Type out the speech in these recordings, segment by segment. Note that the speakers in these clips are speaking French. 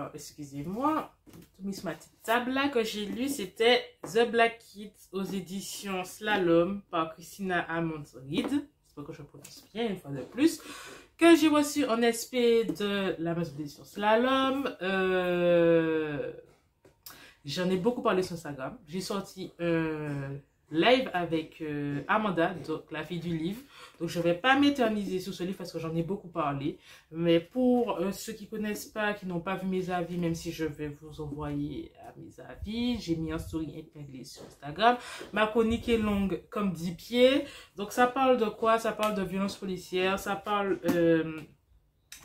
Alors, excusez-moi, mis ma petite table là que j'ai lu, c'était The Black Kids aux éditions Slalom par Christina Amands-Reed. J'espère que je prononce bien une fois de plus. Que j'ai reçu en SP de la maison d'édition Slalom. J'en ai beaucoup parlé sur Instagram. J'ai sorti un live avec Amanda, donc la fille du livre. Donc je ne vais pas m'éterniser sur ce livre parce que j'en ai beaucoup parlé. Mais pour ceux qui ne connaissent pas, qui n'ont pas vu mes avis, même si je vais vous envoyer à mes avis, j'ai mis un story épinglé sur Instagram. Ma chronique est longue comme 10 pieds. Donc ça parle de quoi? Ça parle de violence policière. Ça parle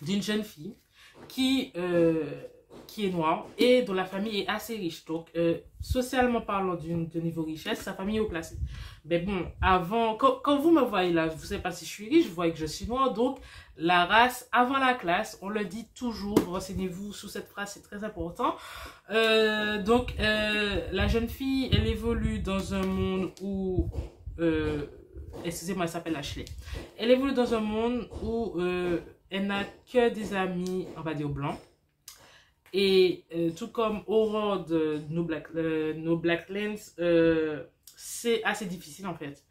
d'une jeune fille qui est noire et dont la famille est assez riche. Donc, socialement parlant de niveau richesse, sa famille est haut placée. Mais bon, avant, quand vous me voyez là, vous ne savez pas si je suis riche, vous voyez que je suis noire. Donc, la race avant la classe, on le dit toujours, renseignez-vous sous cette phrase, c'est très important. La jeune fille, elle évolue dans un monde où... excusez-moi, elle s'appelle Ashley. Elle évolue dans un monde où elle n'a que des amis, on va dire, blancs. Et tout comme Aurore de No Blacklands, c'est assez difficile en fait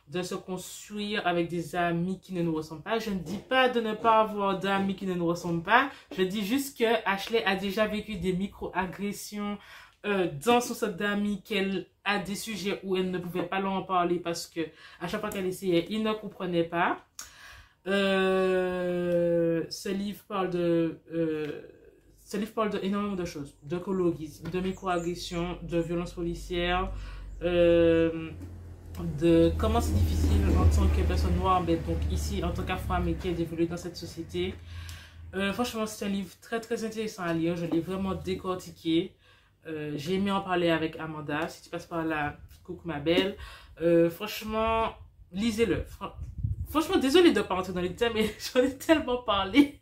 de se construire avec des amis qui ne nous ressemblent pas. Je ne dis pas de ne pas avoir d'amis qui ne nous ressemblent pas. Je dis juste que Ashley a déjà vécu des micro-agressions dans son cercle d'amis, qu'elle a des sujets où elle ne pouvait pas leur en parler parce que à chaque fois qu'elle essayait, ils ne comprenaient pas. Ce livre parle énormément de choses, de colorisme, de microagression, de violence policière, de comment c'est difficile en tant que personne noire, mais donc ici en tant qu'afro-américaine d'évoluer dans cette société. Franchement, c'est un livre très très intéressant à lire, je l'ai vraiment décortiqué. J'ai aimé en parler avec Amanda, si tu passes par là, coucou ma belle. Franchement, lisez-le. Franchement, désolée de ne pas rentrer dans les thèmes, mais j'en ai tellement parlé.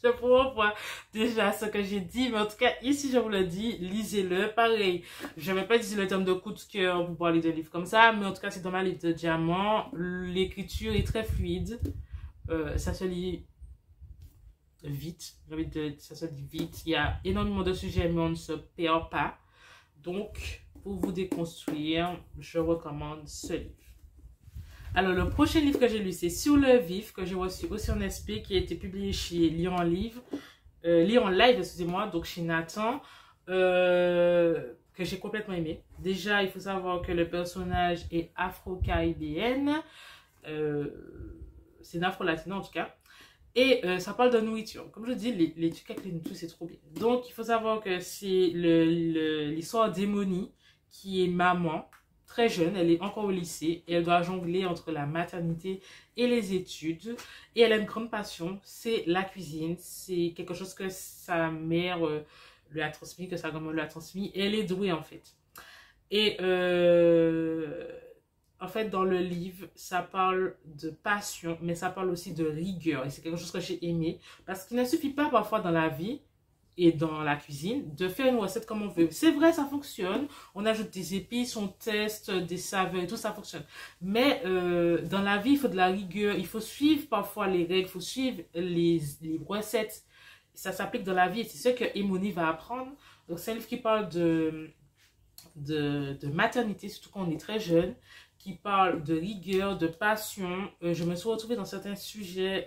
Je pourrais voir déjà ce que j'ai dit, mais en tout cas, ici, je vous le dis, lisez-le. Pareil, je ne vais pas utiliser le terme de coup de cœur pour parler d'un livre comme ça, mais en tout cas, c'est dans ma livre de diamant. L'écriture est très fluide. Ça se lit vite. J'ai envie de dire, ça se lit vite. Il y a énormément de sujets, mais on ne se perd pas. Donc, pour vous déconstruire, je recommande ce livre. Alors, le prochain livre que j'ai lu, c'est Sur le vif, que j'ai reçu aussi en SP, qui a été publié chez Lire en Live, excusez-moi, donc chez Nathan, que j'ai complètement aimé. Déjà, il faut savoir que le personnage est afro-caribéenne, c'est une afro-latina en tout cas, et ça parle de nourriture. Comme je dis, les trucs avec les nourritures, c'est trop bien. Donc, il faut savoir que c'est l'histoire d'Emoni, qui est maman, très jeune, elle est encore au lycée et elle doit jongler entre la maternité et les études. Et elle a une grande passion, c'est la cuisine. C'est quelque chose que sa mère lui a transmis, que sa grand-mère lui a transmis. Et elle est douée en fait. Et en fait, dans le livre, ça parle de passion, mais ça parle aussi de rigueur. Et c'est quelque chose que j'ai aimé. Parce qu'il ne suffit pas parfois dans la vie et dans la cuisine, de faire une recette comme on veut. C'est vrai, ça fonctionne. On ajoute des épices, on teste des saveurs et tout, ça fonctionne. Mais dans la vie, il faut de la rigueur. Il faut suivre parfois les règles, il faut suivre les recettes. Ça s'applique dans la vie et c'est ce que Emoni va apprendre. Donc, c'est un livre qui parle de maternité, surtout quand on est très jeune, qui parle de rigueur, de passion. Je me suis retrouvée dans certains sujets,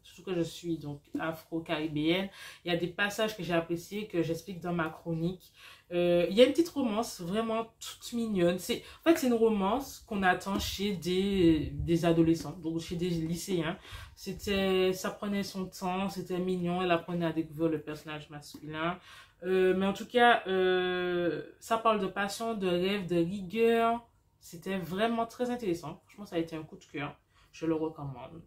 surtout que je suis donc afro-caribéenne. Il y a des passages que j'ai appréciés, que j'explique dans ma chronique. Il y a une petite romance vraiment toute mignonne. En fait, c'est une romance qu'on attend chez des adolescents, donc chez des lycéens. Ça prenait son temps, c'était mignon. Elle apprenait à découvrir le personnage masculin. Mais en tout cas, ça parle de passion, de rêve, de rigueur. C'était vraiment très intéressant. Franchement, ça a été un coup de cœur. Je le recommande.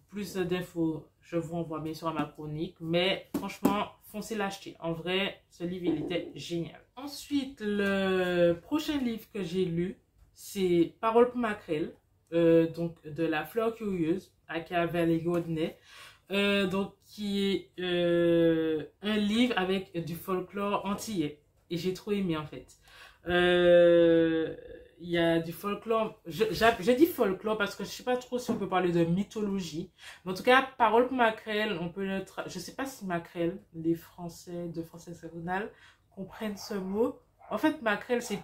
Plus d'infos, je vous envoie bien sûr à ma chronique. Mais franchement, foncez l'acheter. En vrai, ce livre, il était génial. Ensuite, le prochain livre que j'ai lu, c'est Parole pour Maquerelle. Donc, de La Fleur Curieuse, aka Valérie Godinez. Donc, qui est un livre avec du folklore antillais. Et j'ai trop aimé en fait. il y a du folklore. Je dis folklore parce que je ne sais pas trop si on peut parler de mythologie. Mais en tout cas, Parole pour Maquerelle, on peut le je ne sais pas si Maquerelle, les Français de France hexagonale, comprennent ce mot. En fait, Maquerelle, c'est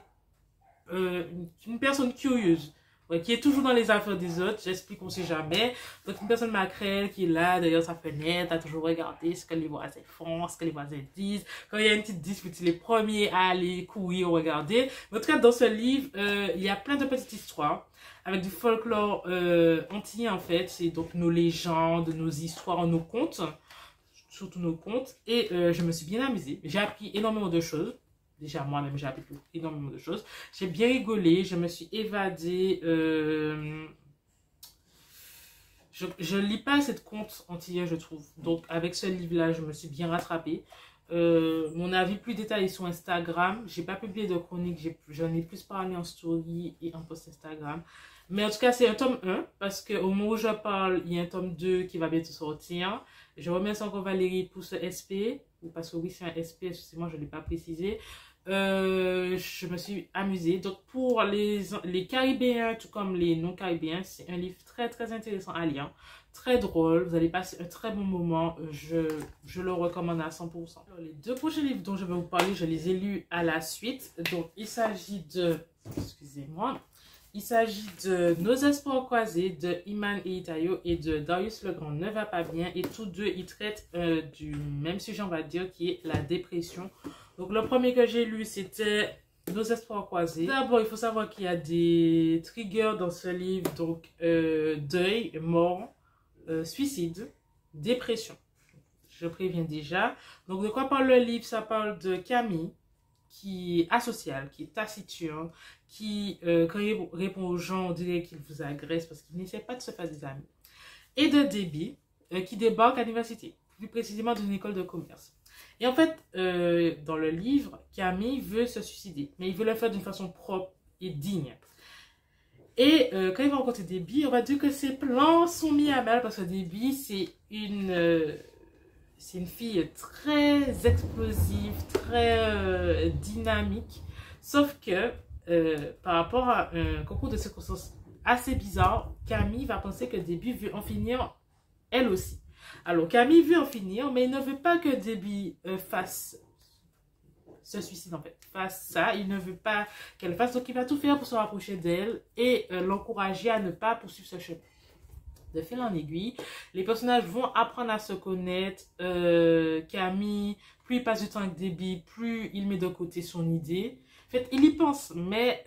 une personne curieuse. Ouais, qui est toujours dans les affaires des autres, j'explique, on sait jamais. Donc, une personne maquerelle qui est là, derrière sa fenêtre, a toujours regardé ce que les voisins font, ce que les voisins disent. Quand il y a une petite dispute, il est les premiers à aller courir, regarder. Mais en tout cas, dans ce livre, il y a plein de petites histoires avec du folklore antillais, en fait. C'est donc nos légendes, nos histoires, nos contes, surtout nos contes. Et je me suis bien amusée. J'ai appris énormément de choses. Déjà, moi-même, j'ai appris énormément de choses. J'ai bien rigolé, je me suis évadée. Je lis pas assez de contes antillais, je trouve. Donc, avec ce livre-là, je me suis bien rattrapée. Mon avis plus détaillé sur Instagram. J'ai pas publié de chronique, j'en ai plus parlé en story et en post Instagram. Mais en tout cas, c'est un tome 1, parce qu'au moment où je parle, il y a un tome 2 qui va bientôt sortir. Je remercie encore Valérie pour ce SP, parce que oui, c'est un SP, excusez-moi, je ne l'ai pas précisé. Je me suis amusée. Donc pour les Caribéens, tout comme les non-Caribéens, c'est un livre très très intéressant à lire. Très drôle, vous allez passer un très bon moment. Je le recommande à 100%. Alors, les deux prochains livres dont je vais vous parler, je les ai lus à la suite. Donc il s'agit de... Excusez-moi. Il s'agit de Nos espoirs croisés de Iman et Itayo et de Darius Le Grand ne va pas bien. Et tous deux, ils traitent du même sujet, on va dire, qui est la dépression. Donc le premier que j'ai lu, c'était Nos espoirs croisés. D'abord, il faut savoir qu'il y a des triggers dans ce livre. Donc deuil, mort, suicide, dépression. Je préviens déjà. Donc de quoi parle le livre? Ça parle de Camille, qui est asocial, qui est taciturne, qui, quand il répond aux gens, on dirait qu'il vous agresse parce qu'il n'essaie pas de se faire des amis. Et de Debbie, qui débarque à l'université, plus précisément d'une école de commerce. Et en fait, dans le livre, Camille veut se suicider, mais il veut le faire d'une façon propre et digne. Et quand il va rencontrer Debbie, on va dire que ses plans sont mis à mal parce que Debbie, c'est une fille très explosive, très dynamique. Sauf que par rapport à un concours de circonstances assez bizarre, Camille va penser que Debbie veut en finir elle aussi. Alors Camille veut en finir, mais il ne veut pas que Debbie fasse se suicide en fait. Fasse ça, il ne veut pas qu'elle fasse, donc il va tout faire pour se rapprocher d'elle et l'encourager à ne pas poursuivre ce chemin. De fil en aiguille, les personnages vont apprendre à se connaître. Camille, plus il passe du temps avec Debbie, plus il met de côté son idée. En fait, il y pense, mais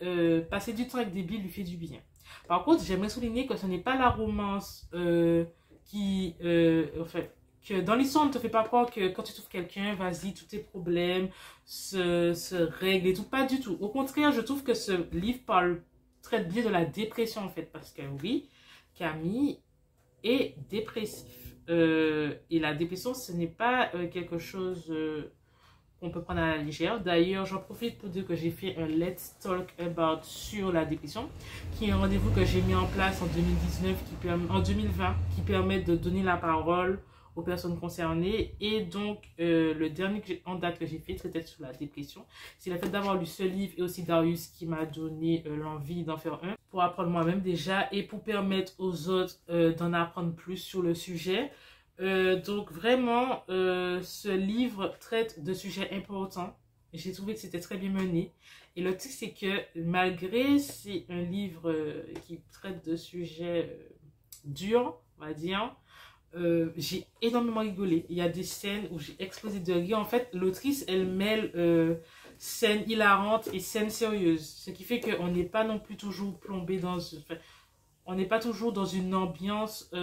passer du temps avec Debbie lui fait du bien. Par contre, j'aimerais souligner que ce n'est pas la romance en fait, que dans l'histoire, on ne te fait pas croire que quand tu trouves quelqu'un, vas-y, tous tes problèmes se règlent et tout. Pas du tout. Au contraire, je trouve que ce livre traite bien de la dépression, en fait, parce que oui, Camille est dépressif. Et la dépression, ce n'est pas quelque chose qu'on peut prendre à la légère. D'ailleurs, j'en profite pour dire que j'ai fait un Let's Talk About sur la dépression, qui est un rendez-vous que j'ai mis en place en 2020, qui permet de donner la parole aux personnes concernées. Et donc, le dernier en date que j'ai fait traitait sur la dépression. C'est le fait d'avoir lu ce livre et aussi Darius qui m'a donné l'envie d'en faire un pour apprendre moi-même déjà et pour permettre aux autres d'en apprendre plus sur le sujet. Donc vraiment, ce livre traite de sujets importants. J'ai trouvé que c'était très bien mené. Et le truc, c'est que malgré c'est un livre qui traite de sujets durs, on va dire, j'ai énormément rigolé. Il y a des scènes où j'ai explosé de rire. En fait, l'autrice, elle mêle scènes hilarantes et scènes sérieuses. Ce qui fait qu'on n'est pas non plus toujours plombé dans... Enfin, on n'est pas toujours dans une ambiance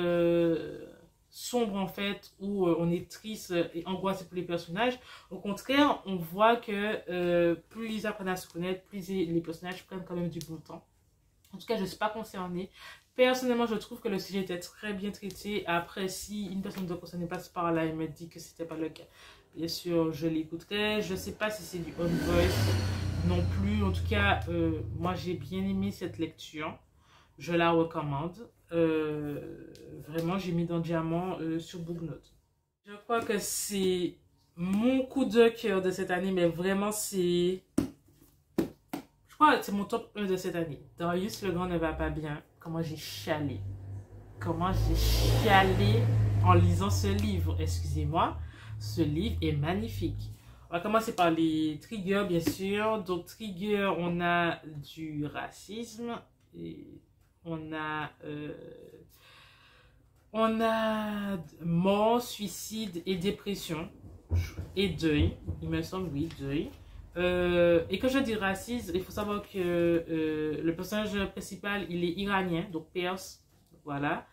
sombre, en fait, où on est triste et angoissé pour les personnages. Au contraire, on voit que plus ils apprennent à se connaître, plus les personnages prennent quand même du bon temps. En tout cas, je ne suis pas concernée. Personnellement, je trouve que le sujet était très bien traité. Après, si une personne ne concernée passe par là et me dit que c'était pas le cas, bien sûr, je l'écouterai. Je ne sais pas si c'est du on voice non plus. En tout cas, moi, j'ai bien aimé cette lecture. Je la recommande. Vraiment, j'ai mis dans Diamant sur Booknote. Je crois que c'est mon coup de cœur de cette année, mais vraiment, c'est... Je crois que c'est mon top 1 de cette année. Darius le Grand ne va pas bien. Comment j'ai chialé. Comment j'ai chialé en lisant ce livre. Excusez-moi. Ce livre est magnifique. On va commencer par les triggers, bien sûr. Donc, trigger, on a du racisme. Et on a mort, suicide et dépression. Et deuil. Il me semble, oui, deuil. Et quand je dis racisme, il faut savoir que le personnage principal, il est iranien, donc perse. Voilà.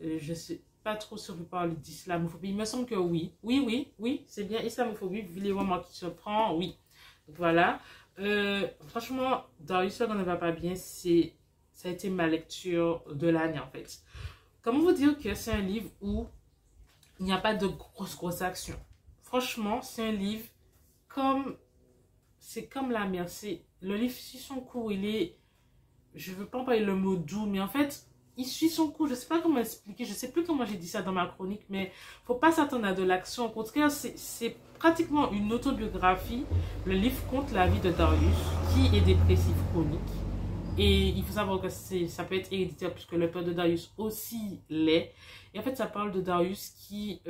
Je sais pas trop si on peut parler d'islamophobie. Il me semble que oui. Oui, c'est bien islamophobie, vu les moments qui se prend, oui. Donc, voilà. Franchement, Darius le Grand ne va pas bien. Ça a été ma lecture de l'année, en fait. Comment vous dire que c'est un livre où il n'y a pas de grosses actions. Franchement, c'est un livre comme... C'est comme la mer. Le livre suit son cours. Il est... Je ne veux pas employer le mot doux, mais en fait, il suit son cours. Je ne sais pas comment expliquer. Je ne sais plus comment j'ai dit ça dans ma chronique, mais il ne faut pas s'attendre à de l'action. Au contraire, c'est pratiquement une autobiographie. Le livre compte la vie de Darius, qui est dépressif chronique. Et il faut savoir que ça peut être héréditaire, puisque le père de Darius aussi l'est. Et en fait, ça parle de Darius qui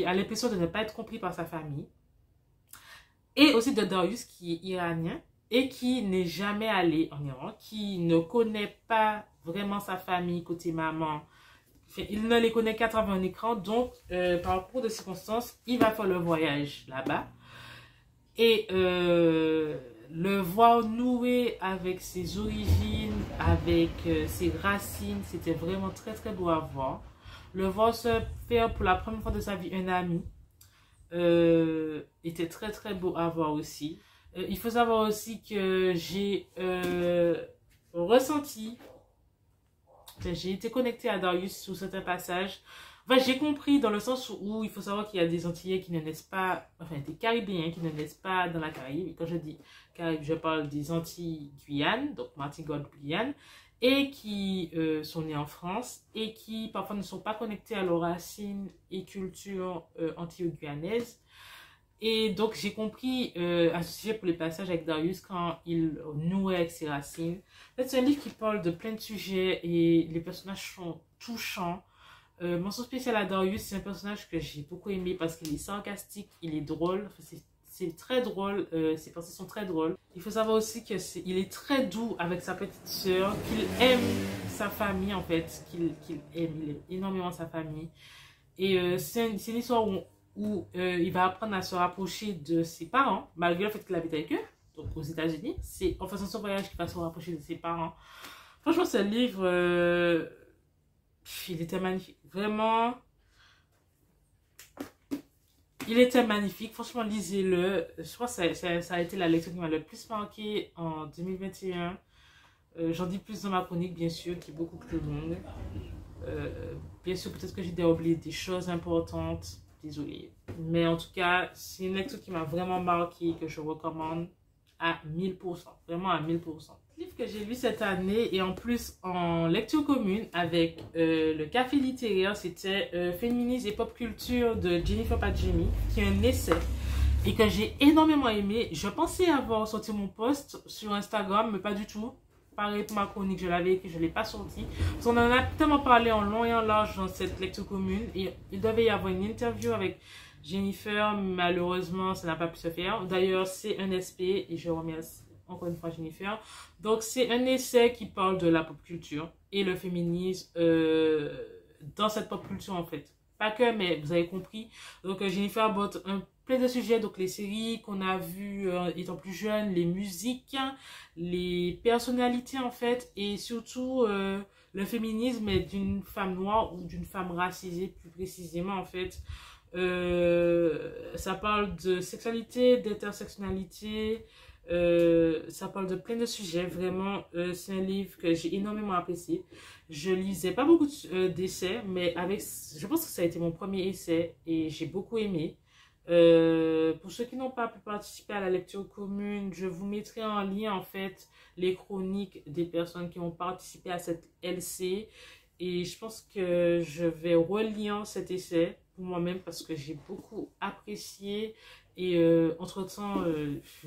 a l'impression de ne pas être compris par sa famille. Et aussi de Darius qui est iranien et qui n'est jamais allé en Iran, qui ne connaît pas vraiment sa famille côté maman. Enfin, il ne les connaît qu'à travers un écran, donc par cours de circonstances, il va faire le voyage là-bas. Et le voir nouer avec ses origines, avec ses racines, c'était vraiment très très beau à voir. Le voir se faire pour la première fois de sa vie un ami. Était très très beau à voir aussi. Il faut savoir aussi que j'ai ressenti, j'ai été connectée à Darius sur certains passages. Enfin, j'ai compris dans le sens où il faut savoir qu'il y a des Antillais qui ne naissent pas, enfin des Caribéens qui ne naissent pas dans la Caraïbe. Et quand je dis Caraïbe, je parle des Antilles-Guyane, donc Martinique-Guyane, et qui sont nés en France et qui parfois ne sont pas connectés à leurs racines et culture antillo-guyanaises. Et donc j'ai compris à ce sujet pour les passages avec Darius quand il nouait avec ses racines. En fait, c'est un livre qui parle de plein de sujets et les personnages sont touchants. Mention spéciale à Darius, c'est un personnage que j'ai beaucoup aimé parce qu'il est sarcastique, il est drôle, enfin, c'est très drôle, ses pensées sont très drôles. Il faut savoir aussi qu'il est très doux avec sa petite sœur, qu'il aime sa famille en fait, il aime énormément sa famille. Et c'est une histoire où il va apprendre à se rapprocher de ses parents, malgré le fait qu'il habite avec eux, donc aux États-Unis. C'est en faisant son voyage qu'il va se rapprocher de ses parents. Franchement, ce livre... il était magnifique. Vraiment, il était magnifique. Franchement, lisez-le. Je crois que ça a été la lecture qui m'a le plus marqué en 2021. J'en dis plus dans ma chronique, bien sûr, qui est beaucoup plus longue. Bien sûr, peut-être que j'ai oublié des choses importantes. Désolée. Mais en tout cas, c'est une lecture qui m'a vraiment marqué, que je recommande à 1000%. Vraiment à 1000%. Le livre que j'ai lu cette année et en plus en lecture commune avec le café littéraire, c'était Féminisme et pop culture de Jennifer Padjemi, qui est un essai et que j'ai énormément aimé. Je pensais avoir sorti mon post sur Instagram, mais pas du tout. Pareil pour ma chronique, je l'avais écrit, je ne l'ai pas sorti. On en a tellement parlé en long et en large dans cette lecture commune. Et il devait y avoir une interview avec Jennifer, malheureusement, ça n'a pas pu se faire. D'ailleurs, c'est un SP et je remercie encore une fois Jennifer. Donc, c'est un essai qui parle de la pop culture et le féminisme dans cette pop culture en fait. Pas que, mais vous avez compris. Donc, Jennifer aborde plein de sujets, donc les séries qu'on a vues étant plus jeune, les musiques, les personnalités en fait, et surtout le féminisme d'une femme noire ou d'une femme racisée plus précisément en fait. Ça parle de sexualité, d'intersectionnalité, ça parle de plein de sujets. Vraiment, c'est un livre que j'ai énormément apprécié. Je lisais pas beaucoup d'essais, mais je pense que ça a été mon premier essai et j'ai beaucoup aimé. Pour ceux qui n'ont pas pu participer à la lecture commune, je vous mettrai en lien en fait les chroniques des personnes qui ont participé à cette LC et je pense que je vais relire cet essai pour moi-même parce que j'ai beaucoup apprécié Et entre-temps,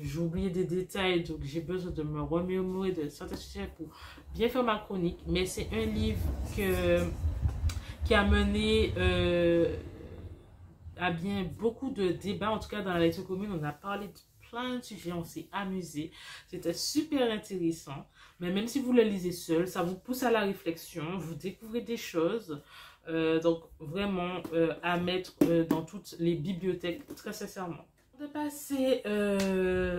j'ai oublié des détails, donc j'ai besoin de me remémorer de certains sujets pour bien faire ma chronique. Mais c'est un livre qui a mené à bien beaucoup de débats, en tout cas dans la lecture commune. On a parlé de plein de sujets, on s'est amusé. C'était super intéressant. Mais même si vous le lisez seul, ça vous pousse à la réflexion, vous découvrez des choses. Donc vraiment à mettre dans toutes les bibliothèques, très sincèrement. On va passer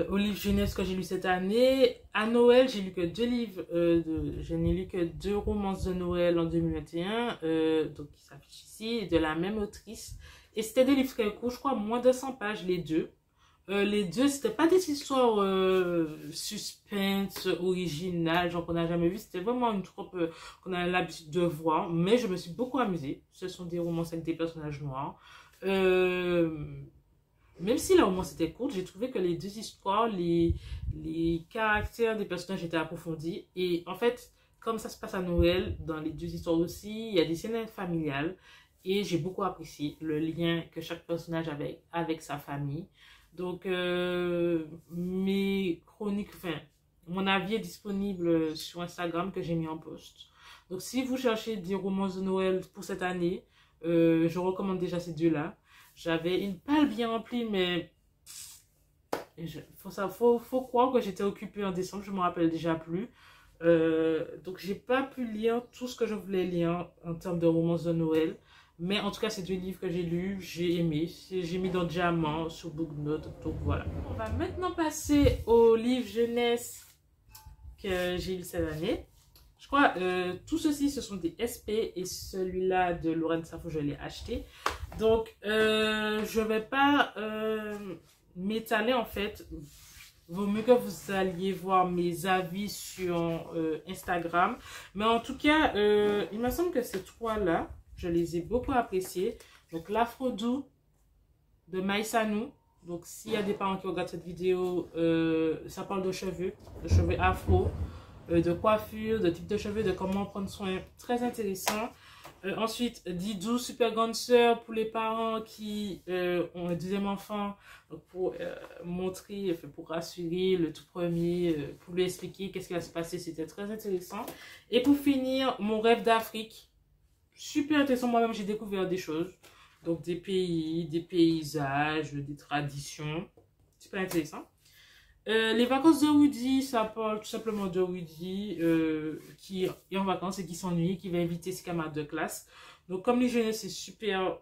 au livre jeunesse que j'ai lu cette année. À Noël, j'ai lu que 2 livres, je n'ai lu que 2 romances de Noël en 2021, donc qui s'affichent ici, de la même autrice. Et c'était des livres très courts, je crois moins de 100 pages les deux. Les deux, c'était pas des histoires suspense, originales, genre qu'on n'a jamais vu. C'était vraiment une troupe qu'on a l'habitude de voir. Mais je me suis beaucoup amusée. Ce sont des romances avec des personnages noirs. Même si la romance était courte, j'ai trouvé que les deux histoires, les caractères des personnages étaient approfondis. Et en fait, comme ça se passe à Noël, dans les deux histoires aussi, il y a des scènes familiales. Et j'ai beaucoup apprécié le lien que chaque personnage avait avec sa famille. Donc, mes chroniques, enfin, mon avis est disponible sur Instagram que j'ai mis en post. Donc, si vous cherchez des romances de Noël pour cette année, je recommande déjà ces deux-là. J'avais une palle bien remplie, mais faut croire que j'étais occupée en décembre, je ne me rappelle déjà plus. Donc, j'ai pas pu lire tout ce que je voulais lire en termes de romances de Noël. Mais en tout cas, ces 2 livres que j'ai lus, j'ai aimé. J'ai mis dans Diamant, sur Booknote, donc voilà. On va maintenant passer au livre jeunesse que j'ai lu cette année. Je crois tout ceci, ce sont des SP et celui-là de Lorraine Safo, je l'ai acheté. Donc, je vais pas m'étaler en fait. Vaut mieux que vous alliez voir mes avis sur Instagram. Mais en tout cas, il me semble que ces 3-là, je les ai beaucoup appréciés. Donc, l'Afro-Doux de Maïsanou. Donc, s'il y a des parents qui regardent cette vidéo, ça parle de cheveux afro, de coiffure, de type de cheveux, de comment prendre soin. Très intéressant. Ensuite, Didou, super grande sœur pour les parents qui ont un deuxième enfant, donc pour montrer, pour rassurer le tout premier, pour lui expliquer qu'est-ce qui va se passer. C'était très intéressant. Et pour finir, Mon rêve d'Afrique. Super intéressant, moi-même j'ai découvert des choses. Donc des pays, des paysages, des traditions. Super intéressant. Les vacances de Woody, ça parle tout simplement de Woody qui est en vacances et qui s'ennuie, qui va inviter ses camarades de classe. Donc comme les jeunes, c'est super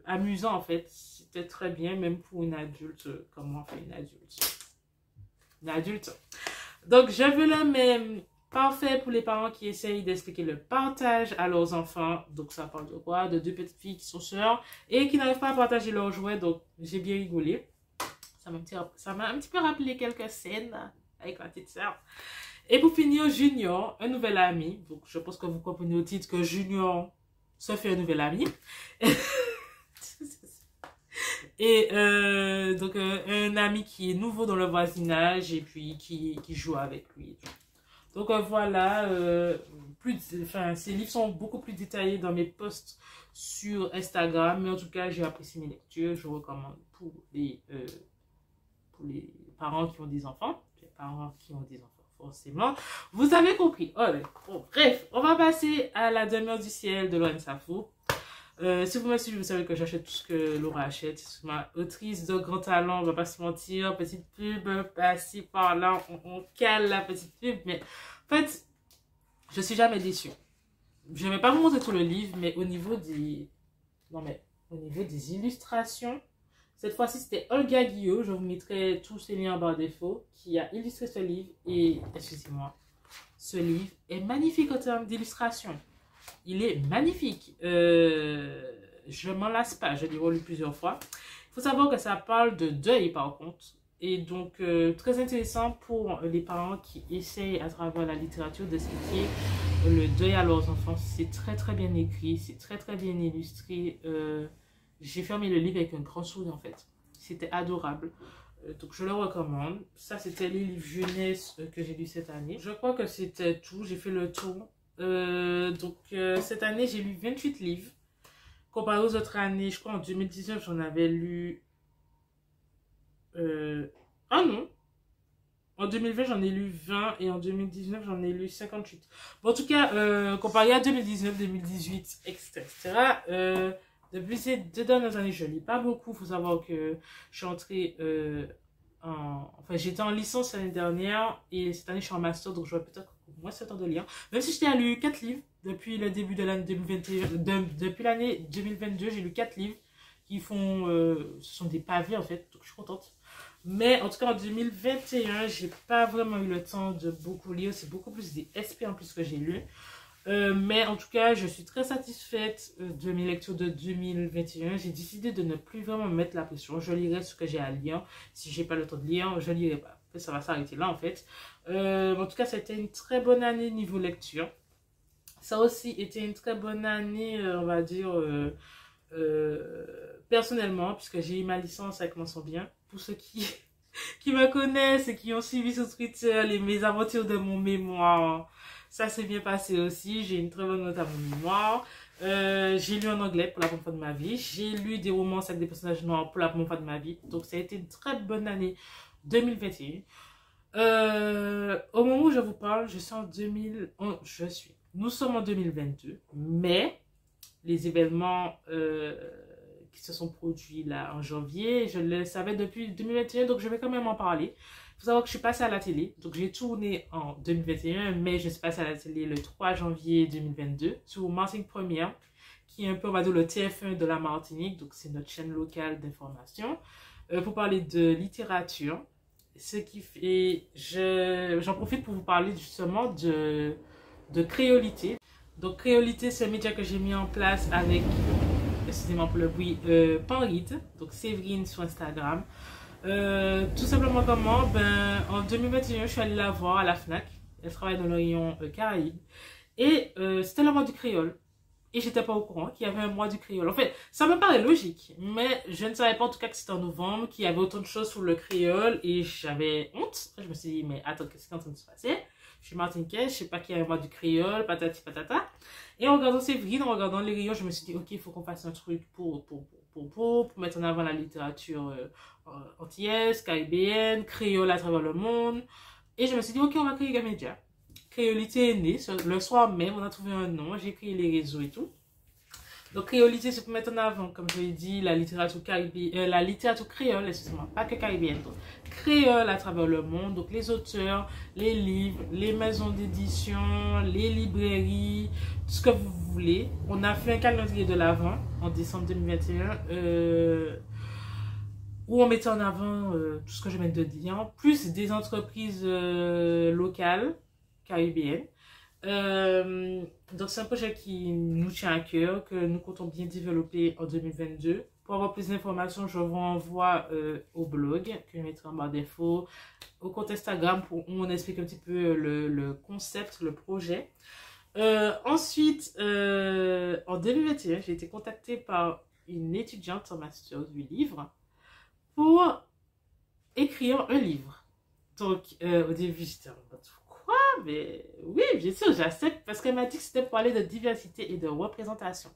amusant en fait. C'était très bien, même pour une adulte. Comment on fait une adulte? Une adulte. Donc je veux le même. Parfait pour les parents qui essayent d'expliquer le partage à leurs enfants. Donc, ça parle de quoi? De 2 petites filles qui sont sœurs et qui n'arrivent pas à partager leurs jouets. Donc, j'ai bien rigolé. Ça m'a un petit peu rappelé quelques scènes avec ma petite sœur. Et pour finir, Junior, un nouvel ami. Donc, je pense que vous comprenez au titre que Junior se fait un nouvel ami. Et donc, un ami qui est nouveau dans le voisinage et puis qui joue avec lui. Donc voilà, ces livres sont beaucoup plus détaillés dans mes posts sur Instagram. Mais en tout cas, j'ai apprécié mes lectures. Je recommande pour les parents qui ont des enfants. Les parents qui ont des enfants, forcément. Vous avez compris. Bon, bref, on va passer à La demeure du ciel de Lorraine Safo. Si vous me suivez, vous savez que j'achète tout ce que Laura achète. C'est ma autrice de grand talent, on va pas se mentir. Petite pub, passer par là, on cale la petite pub. Mais en fait, je suis jamais déçue. Je ne vais pas vous montrer tout le livre, mais au niveau des... Non, mais au niveau des illustrations, cette fois-ci, c'était Olga Guillot. Je vous mettrai tous ces liens en barre défaut qui a illustré ce livre. Et, excusez-moi, ce livre est magnifique en termes d'illustration. Il est magnifique. Je m'en lasse pas. Je l'ai relu plusieurs fois. Il faut savoir que ça parle de deuil par contre. Et donc, très intéressant pour les parents qui essayent à travers la littérature d'expliquer le deuil à leurs enfants. C'est très très bien écrit. C'est très très bien illustré. J'ai fermé le livre avec un grand sourire en fait. C'était adorable. Donc, je le recommande. Ça, c'était les livres jeunesse que j'ai lus cette année. Je crois que c'était tout. J'ai fait le tour. Cette année, j'ai lu 28 livres. Comparé aux autres années, je crois en 2019, j'en avais lu Ah non, en 2020 j'en ai lu 20 et en 2019 j'en ai lu 58. Bon, en tout cas, comparé à 2019, 2018, etc. Depuis ces 2 dernières années, je lis pas beaucoup. Il faut savoir que je suis entrée enfin, j'étais en licence l'année dernière et cette année je suis en master, donc j'aurai peut-être moins ce temps de lire. Même si j'ai lu 4 livres depuis le début de l'année 2021, depuis l'année 2022, j'ai lu 4 livres qui font, ce sont des pavés en fait, donc je suis contente. Mais en tout cas en 2021, j'ai pas vraiment eu le temps de beaucoup lire, c'est beaucoup plus des SP en plus que j'ai lu. Mais en tout cas, je suis très satisfaite de mes lectures de 2021. J'ai décidé de ne plus vraiment me mettre la pression. Je lirai ce que j'ai à lire. Si j'ai pas le temps de lire, je lirai pas. Après, ça va s'arrêter là en fait. En tout cas, ça a été une très bonne année niveau lecture. Ça a aussi été une très bonne année, on va dire, personnellement, puisque j'ai eu ma licence avec mention bien. Pour ceux qui me connaissent et qui ont suivi sur Twitter les mésaventures de mon mémoire, ça s'est bien passé aussi. J'ai une très bonne note à mon mémoire. J'ai lu en anglais pour la première fois de ma vie. J'ai lu des romances avec des personnages noirs pour la première fois de ma vie. Donc ça a été une très bonne année 2021. Au moment où je vous parle, je suis en 2000... Nous sommes en 2022, mais les événements qui se sont produits là en janvier, je le savais depuis 2021, donc je vais quand même en parler. Il faut savoir que je suis passée à la télé, donc j'ai tourné en 2021, mais je suis passée à la télé le 3 janvier 2022 sur Martinique Première, qui est un peu, on va dire, le TF1 de la Martinique, donc c'est notre chaîne locale d'information, pour parler de littérature. Ce qui fait, j'en profite pour vous parler justement de Créolité. Donc Créolité, c'est un média que j'ai mis en place avec, excusez-moi pour le bruit, Panrit, donc Séverine sur Instagram. Tout simplement comment, en 2021, je suis allée la voir à la FNAC. Elle travaille dans le rayon Caraïbes. Et c'était le mois du créole. Et j'étais pas au courant qu'il y avait un mois du créole. En fait, ça me paraît logique, mais je ne savais pas en tout cas que c'était en novembre, qu'il y avait autant de choses sur le créole et j'avais honte. Après, je me suis dit, mais attends, qu'est-ce qui est en train de se passer? Je suis martiniquaise, je sais pas qu'il y a un mois du créole, patati patata. Et en regardant Séverine, en regardant les rayons, je me suis dit, ok, il faut qu'on fasse un truc pour mettre en avant la littérature antillaise, caribéenne, créole à travers le monde. Et je me suis dit, ok, on va créer un média. Créolité est née, le soir même, on a trouvé un nom, j'ai créé les réseaux et tout. Donc Créolité, c'est pour mettre en avant, comme je l'ai dit, la littérature caribéenne, la littérature créole, excusez-moi, pas que caribéenne, donc, créole à travers le monde, donc les auteurs, les livres, les maisons d'édition, les librairies, tout ce que vous voulez. On a fait un calendrier de l'Avent en décembre 2021, où on mettait en avant tout ce que je viens de dire, plus des entreprises locales, caribéennes. Donc c'est un projet qui nous tient à cœur, que nous comptons bien développer en 2022. Pour avoir plus d'informations, je vous renvoie au blog que je mettrai en barre d'infos, au compte Instagram où on explique un petit peu le concept, le projet. Ensuite, en 2021, j'ai été contactée par une étudiante en master du livre pour écrire un livre. Donc au début, j'étais en mode quoi? Mais oui, bien sûr, j'accepte parce qu'elle m'a dit que c'était pour parler de diversité et de représentation.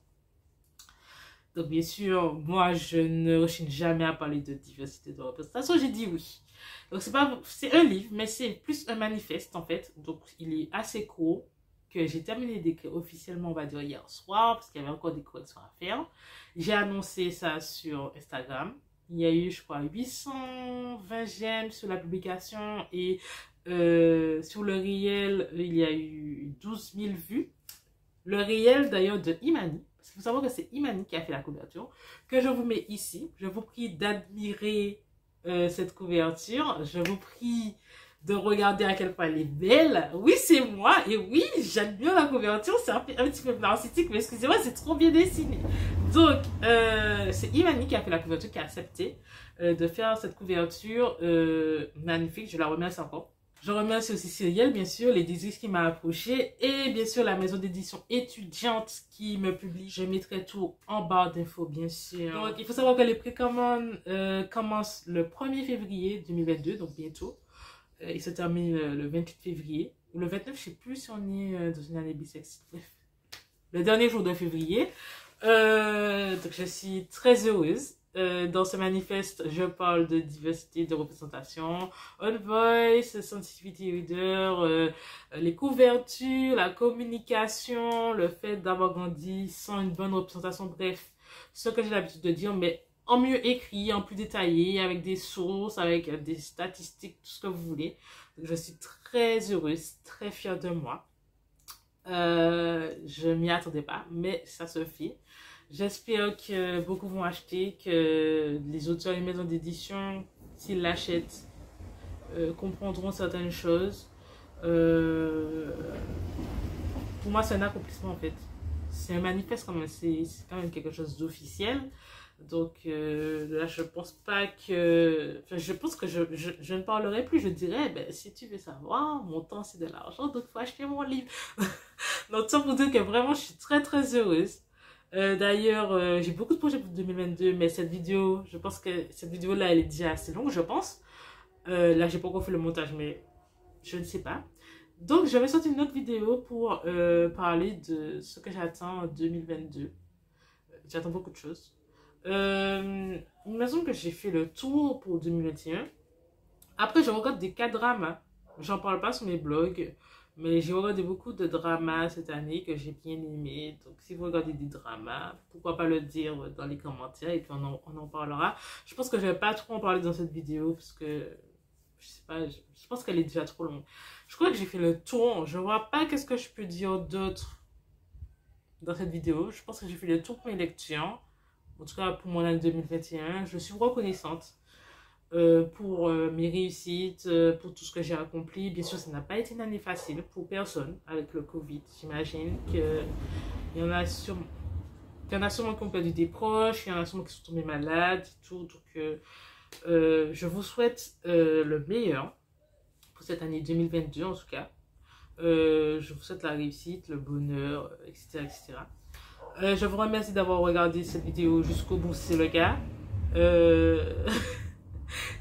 Donc bien sûr, moi je ne rechigne jamais à parler de diversité et de représentation, j'ai dit oui. Donc c'est un livre, mais c'est plus un manifeste en fait. Donc il est assez court, que j'ai terminé d'écrire officiellement, on va dire hier soir, parce qu'il y avait encore des corrections à faire. J'ai annoncé ça sur Instagram. Il y a eu, je crois, 820 j'aime sur la publication et sur le réel, il y a eu 12 000 vues. Le réel d'ailleurs de Imani, parce qu'il faut savoir que c'est Imani qui a fait la couverture, que je vous mets ici. Je vous prie d'admirer cette couverture. Je vous prie de regarder à quel point elle est belle. Oui, c'est moi et oui, j'admire la couverture. C'est un petit peu narcissique, mais excusez-moi, c'est trop bien dessiné. Donc, c'est Imani qui a fait la couverture, qui a accepté de faire cette couverture magnifique. Je la remercie encore. Je remercie aussi Cyrielle, bien sûr, l'éditrice qui m'a approché et bien sûr la maison d'édition étudiante qui me publie. Je mettrai tout en barre d'infos, bien sûr. Donc, il faut savoir que les précommandes commencent le 1er février 2022, donc bientôt. Il se termine le 28 février. Ou le 29, je ne sais plus si on est dans une année bisexuelle. Bref, le dernier jour de février. Donc, je suis très heureuse. Dans ce manifeste, je parle de diversité, de représentation, On Voice, Sensitivity Reader, les couvertures, la communication, le fait d'avoir grandi sans une bonne représentation, bref, ce que j'ai l'habitude de dire, mais en mieux écrit, en plus détaillé, avec des sources, avec des statistiques, tout ce que vous voulez. Je suis très heureuse, très fière de moi. Je m'y attendais pas, mais ça se fait. J'espère que beaucoup vont acheter, que les auteurs et les maisons d'édition, s'ils l'achètent, comprendront certaines choses. Pour moi, c'est un accomplissement en fait. C'est un manifeste quand même, c'est quand même quelque chose d'officiel. Donc là, je pense pas que... Enfin, je pense que je ne parlerai plus. Je dirais, ben, si tu veux savoir, mon temps c'est de l'argent, donc il faut acheter mon livre. Donc ça pour dire que vraiment, je suis très très heureuse. D'ailleurs, j'ai beaucoup de projets pour 2022, mais cette vidéo, je pense que cette vidéo-là, elle est déjà assez longue, je pense. Là, j'ai pas encore fait le montage, mais je ne sais pas. Donc, je vais sortir une autre vidéo pour parler de ce que j'attends en 2022. J'attends beaucoup de choses. Il me semble que j'ai fait le tour pour 2021. Après, je regarde des K-dramas. J'en parle pas sur mes blogs, mais j'ai regardé beaucoup de dramas cette année que j'ai bien aimé. Donc, si vous regardez des dramas, pourquoi pas le dire dans les commentaires et puis on en parlera. Je pense que je vais pas trop en parler dans cette vidéo parce que, je sais pas, je pense qu'elle est déjà trop longue. Je crois que j'ai fait le tour. Je vois pas qu'est-ce que je peux dire d'autre dans cette vidéo. Je pense que j'ai fait le tour pour mes lectures. En tout cas, pour mon année 2021, je suis reconnaissante pour mes réussites, pour tout ce que j'ai accompli. Bien sûr, ça n'a pas été une année facile pour personne avec le Covid. J'imagine qu'il y en a sûrement qui ont perdu des proches, il y en a sûrement qui sont tombés malades et tout. Donc, je vous souhaite le meilleur pour cette année 2022 en tout cas. Je vous souhaite la réussite, le bonheur, etc. etc. Je vous remercie d'avoir regardé cette vidéo jusqu'au bout si c'est le cas.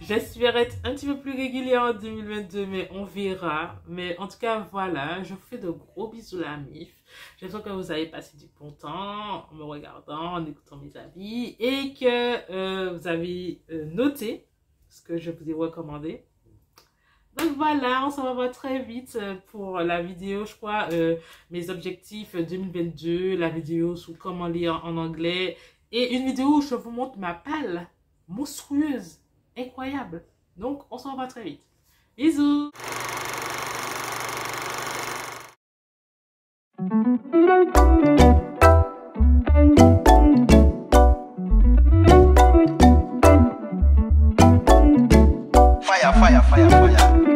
J'espère être un petit peu plus régulière en 2022, mais on verra. Mais en tout cas, voilà, je vous fais de gros bisous la MIF. J'espère que vous avez passé du bon temps en me regardant, en écoutant mes avis et que vous avez noté ce que je vous ai recommandé. Donc voilà, on s'en va voir très vite pour la vidéo, je crois, mes objectifs 2022, la vidéo sur comment lire en anglais et une vidéo où je vous montre ma palle monstrueuse, incroyable. Donc on s'en va très vite. Bisous! Fire, fire, fire, fire.